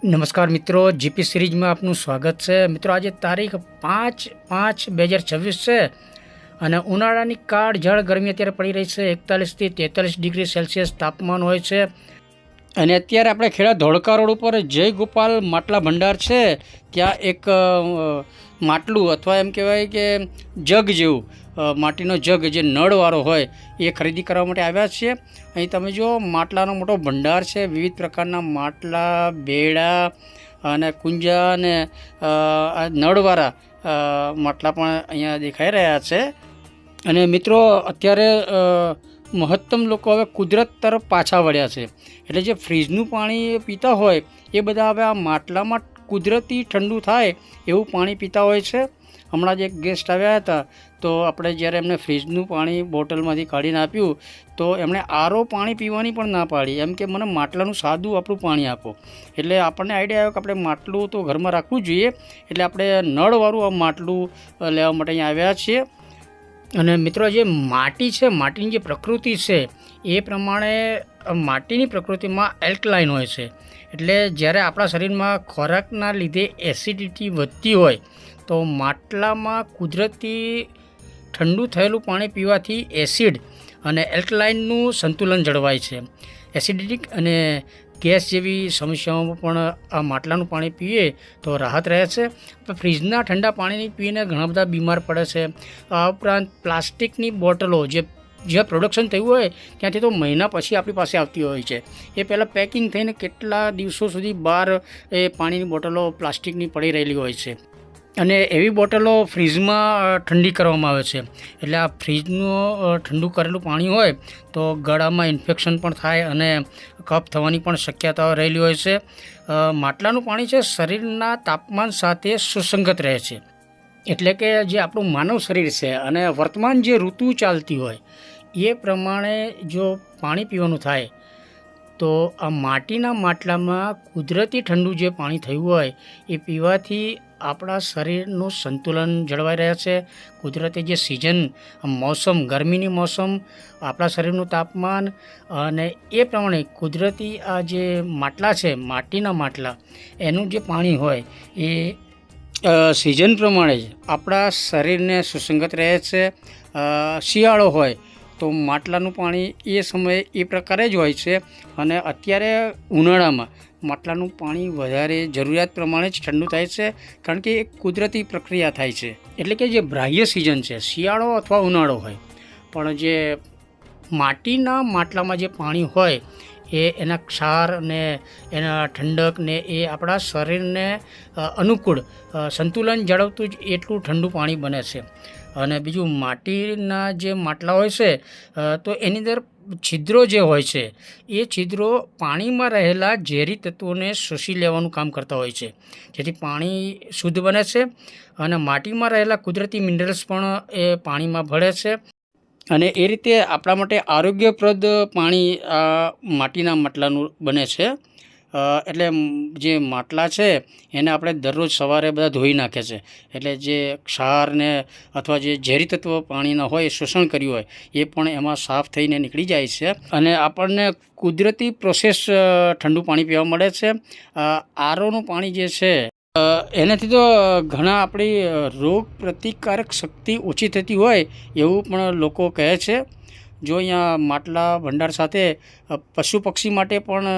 નમસ્કાર મિત્રો, જીપી સિરીઝમાં આપનું સ્વાગત છે। મિત્રો, આજે તારીખ 5/5/2026 છે અને ઉનાળાની કાળઝાળ ગરમી અત્યારે પડી રહી છે। 41થી 43 ડિગ્રી સેલ્સિયસ તાપમાન હોય છે અને અત્યારે આપણે ખેડા ધોળકા રોડ ઉપર જય ગોપાલ માટલા ભંડાર છે ત્યાં એક માટલું અથવા એમ કહેવાય કે જગ જેવું માટીનો જગ જે નળવાળો હોય એ ખરીદી કરવા માટે આવ્યા છીએ। અહીં તમે જો માટલાનો મોટો ભંડાર છે, વિવિધ પ્રકારના માટલા, બેડા અને કુંજા અને નળવાળા માટલા પણ અહીંયા દેખાઈ રહ્યા છે। અને મિત્રો, અત્યારે મહત્તમ લોકો હવે કુદરત તરફ પાછા વળ્યા છે, એટલે જે ફ્રીજનું પાણી પીતા હોય એ બધા હવે આ માટલામાં કુદરતી ઠંડુ થાય એવું પાણી પીતા હોય છે। હમણાં જ એક ગેસ્ટ આવ્યા હતા તો આપણે જ્યારે એમને ફ્રીજનું પાણી બોટલમાંથી કાઢીને આપ્યું તો એમણે આરો પાણી પીવાની પણ ના પાડી, એમ કે મને માટલાનું સાદું આપણું પાણી આપો। એટલે આપણને આઈડિયા આવ્યો કે આપણે માટલું તો ઘરમાં રાખવું જોઈએ, એટલે આપણે નળવાળું આ માટલું લેવા માટે અહીંયા આવ્યા છીએ। અને મિત્રો, જે માટી છે, માટીની જે પ્રકૃતિ છે એ પ્રમાણે માટીની પ્રકૃતિમાં એલ્કલાઇન હોય છે, એટલે જ્યારે આપણા શરીરમાં ખોરાકના લીધે એસિડિટી વધતી હોય તો માટલામાં કુદરતી ઠંડુ થયેલું પાણી પીવાથી એસિડ અને એલ્કલાઇનનું સંતુલન જળવાય છે। એસિડિટી અને ગેસ જેવી સમસ્યાઓમાં પણ આ માટલાનું પાણી પીએ તો રાહત રહે છે। ફ્રીજના ઠંડા પાણીની પીને ઘણા બધા બીમાર પડે છે। આ ઉપરાંત પ્લાસ્ટિકની બોટલો જે પ્રોડક્શન થયું હોય ત્યાંથી તો મહિના પછી આપણી પાસે આવતી હોય છે, એ પહેલાં પેકિંગ થઈને કેટલા દિવસો સુધી બહાર એ પાણીની બોટલો પ્લાસ્ટિકની પડી રહેલી હોય છે અને એવી બોટલો ફ્રીજમાં ઠંડી કરવામાં આવે છે, એટલે આ ફ્રીજનું ઠંડુ કરેલું પાણી હોય તો ગળામાં ઇન્ફેક્શન પણ થાય અને કફ થવાની પણ શક્યતાઓ રહેલી હોય છે। માટલાનું પાણી છે શરીરના તાપમાન સાથે સુસંગત રહે છે, એટલે કે જે આપણું માનવ શરીર છે અને વર્તમાન જે ઋતુ ચાલતી હોય એ પ્રમાણે જો પાણી પીવાનું થાય તો આ માટીના માટલામાં કુદરતી ઠંડુ જે પાણી થયું હોય એ પીવાથી આપણા શરીરનું સંતુલન જળવાઈ રહે છે। કુદરતી જે સિઝન, મોસમ, ગરમીની મોસમ, આપણા શરીરનું તાપમાન અને એ પ્રમાણે કુદરતી આ જે માટલા છે, માટીના માટલા, એનું જે પાણી હોય એ સિઝન પ્રમાણે જ આપણા શરીરને સુસંગત રહે છે। શિયાળો હોય તો માટલાનું પાણી એ સમયે એ પ્રકારે જ હોય છે અને અત્યારે ઉનાળામાં માટલાનું પાણી વધારે જરૂરિયાત પ્રમાણે જ ઠંડુ થાય છે, કારણ કે એક કુદરતી પ્રક્રિયા થાય છે। એટલે કે જે બાહ્ય સિઝન છે, શિયાળો અથવા ઉનાળો હોય, પણ જે માટીના માટલામાં જે પાણી હોય એ એના ક્ષાર ને એના ઠંડક ને એ આપણા શરીરને અનુકૂળ સંતુલન જાળવતું જ એટલું ઠંડુ પાણી બને છે। અને બીજું, માટીના જે માટલા હોય છે તો એની અંદર છિદ્રો જે હોય છે એ છિદ્રો પાણીમાં રહેલા ઝેરી તત્વોને શોષી લેવાનું કામ કરતા હોય છે, જેથી પાણી શુદ્ધ બને છે અને માટીમાં રહેલા કુદરતી મિનરલ્સ પણ એ પાણીમાં ભળે છે અને એ રીતે આપણા માટે આરોગ્યપ્રદ પાણી આ માટીના માટલાનું બને છે। એટલે જે માટલા છે એને આપણે દરરોજ સવારે બધા ધોઈ નાખે છે, એટલે જે ક્ષાર ને અથવા જે ઝેરી તત્વ પાણીના હોય એ શોષણ કર્યું હોય એ પણ એમાં સાફ થઈને નીકળી જાય છે અને આપણને કુદરતી પ્રોસેસ ઠંડુ પાણી પીવા મળે છે। આરોનું પાણી જે છે એનાથી તો ઘણા આપણી રોગ પ્રતિકારક શક્તિ ઓછી થતી હોય એવું પણ લોકો કહે છે। જો અહીંયા માટલા ભંડાર સાથે પશુ પક્ષી માટે પણ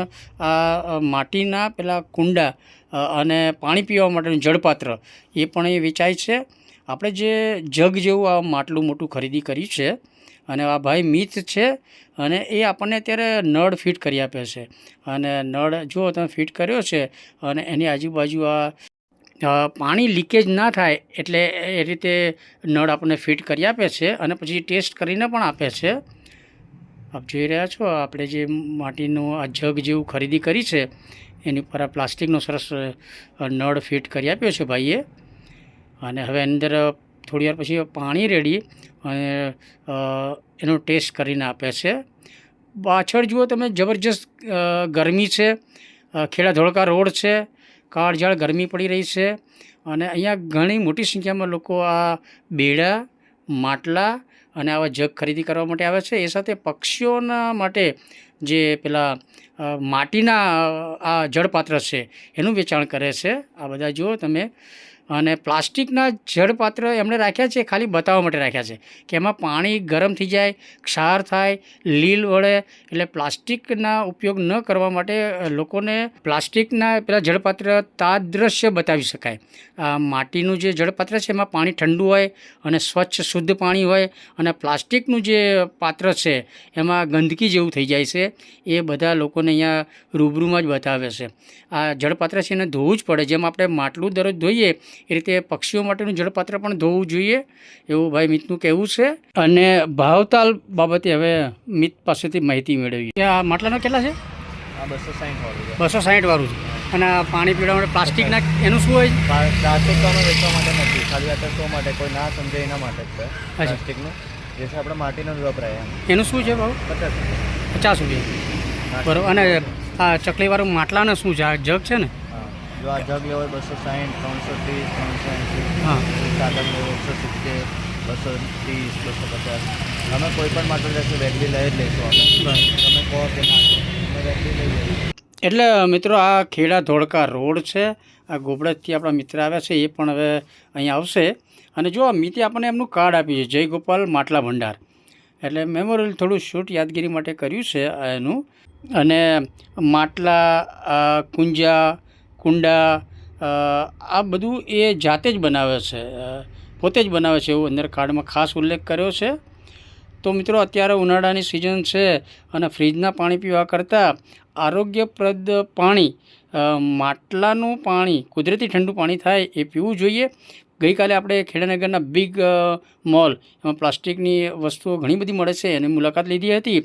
આ માટીના પેલા કુંડા અને પાણી પીવા માટેનું જળપાત્ર એ પણ એ વેચાય છે। આપણે જે જગ જેવું આ માટલું મોટું ખરીદી કર્યું છે અને આ ભાઈ મિત છે અને એ આપણને અત્યારે નળ ફિટ કરી આપે છે અને નળ જો તમે ફિટ કર્યો છે અને એની આજુબાજુ આ પાણી લીકેજ ના થાય એટલે એ રીતે નળ આપણને ફિટ કરી આપે છે અને પછી ટેસ્ટ કરીને પણ આપે છે। આપ જોઈ રહ્યા છો, આપણે જે માટીનું આ જગ જેવું ખરીદી કરી છે એની ઉપર આ પ્લાસ્ટિકનો સરસ નળ ફિટ કરી આપ્યો છે ભાઈએ અને હવે અંદર થોડી વાર પછી પાણી રેડી અને એનો ટેસ્ટ કરીને આપે છે। પાછળ જુઓ તમે, જબરજસ્ત ગરમી છે, ખેડા ધોળકા રોડ છે, કાળઝાળ ગરમી પડી રહી છે અને અહીંયા ઘણી મોટી સંખ્યામાં લોકો આ બેડા, માટલા અને આવા જગ ખરીદી કરવા માટે આવે છે. એ સાથે પક્ષીઓના માટે જે પેલા માટીના આ જળપાત્ર છે એનું વેચાણ કરે છે. આ બધા જુઓ તમે. અને પ્લાસ્ટિકના જળપાત્ર એમણે રાખ્યા છે ખાલી બતાવવા માટે રાખ્યા છે કે એમાં પાણી ગરમ થઈ જાય, ક્ષાર થાય, લીલ વળે, એટલે પ્લાસ્ટિકના ઉપયોગ ન કરવા માટે લોકોને પ્લાસ્ટિકના પેલા જળપાત્ર તાદૃશ્ય બતાવી શકાય. માટીનું જે જળપાત્ર છે એમાં પાણી ઠંડુ હોય અને સ્વચ્છ શુદ્ધ પાણી હોય, અને પ્લાસ્ટિકનું જે પાત્ર છે એમાં ગંદકી જેવું થઈ જાય છે. એ બધા લોકોને અહીંયા રૂબરૂમાં જ બતાવે છે. આ જળપાત્ર છે એને ધોવું જ પડે. જેમ આપણે માટલું દરરોજ ધોઈએ એ રીતે પક્ષીઓ માટેનું જળપાત્ર પણ ધોવું જોઈએ એવું ભાઈ મિતનું કહેવું છે. અને ભાવતાલ બાબતે હવે મિત પાસેથી માહિતી મેળવીએ. આ માટલાનો કેટલા છે? 260 વાળું છે. અને પાણી પીવા માટે પ્લાસ્ટિકના એનું શું હોય? પ્લાસ્ટિક તો અમે વેચવા માટે નથી, ખાલી આ શો માટે, કોઈ ના સમજે એના માટે જ છે પ્લાસ્ટિકનું. જે છે આપણે માટીનો જ વપરાય. એનું શું છે ભાવ? 50 રૂપિયા. બરાબર. અને આ ચકલીવાળું માટલાના શું છે? આ જગ છે ને? જો આ જગ લેવો 260, 330, 380. હા. સાગર લેવો 170, 230, 250. અમે કોઈ પણ માટલું લેશું વેગલી લઈ જ લઈશું. અમે તમે કહો કે ના અમે વેગલી લઈ લઈશું. એટલે મિત્રો આ ખેડા ધોળકા રોડ છે. આ ગોબડજથી આપણા મિત્ર આવ્યા છે, એ પણ હવે અહીંયા આવશે. અને જો આ મિતે આપણને એમનું કાર્ડ આપ્યું છે, જય ગોપાલ માટલા ભંડાર. એટલે મેમોરિયલ થોડું શૂટ યાદગીરી માટે કર્યું છે એનું. અને માટલા, કુંજા, કુંડા, આ બધું એ જાતે જ બનાવે છે, પોતે જ બનાવે છે એવું અંદર કાર્ડમાં ખાસ ઉલ્લેખ કર્યો છે. તો મિત્રો અત્યારે ઉનાળાની સિઝન છે અને ફ્રીજના પાણી પીવા કરતાં આરોગ્યપ્રદ પાણી, માટલાનું પાણી, કુદરતી ઠંડુ પાણી થાય એ પીવું જોઈએ. ગઈકાલે આપણે ખેડાનગરના બિગ મોલ, એમાં પ્લાસ્ટિકની વસ્તુઓ ઘણી બધી મળે છે એની મુલાકાત લીધી હતી.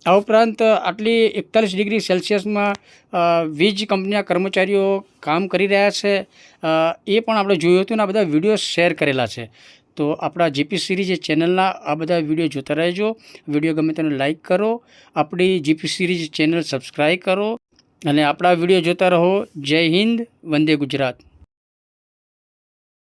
આ ઉપરાંત આટલી 41 ડિગ્રી સેલ્સિયસમાં વીજ કંપનીના કર્મચારીઓ કામ કરી રહ્યા છે એ પણ આપણે જોયું હતું, અને આ બધા વિડીયો શેર કરેલા છે. તો આપણા જીપી સિરીઝ ચેનલના આ બધા વિડીયો જોતા રહેજો. વિડીયો ગમે તેને લાઇક કરો, આપણી જીપી સિરીઝ ચેનલ સબસ્ક્રાઈબ કરો અને આપણા વિડીયો જોતા રહો. જય હિન્દ, વંદે ગુજરાત.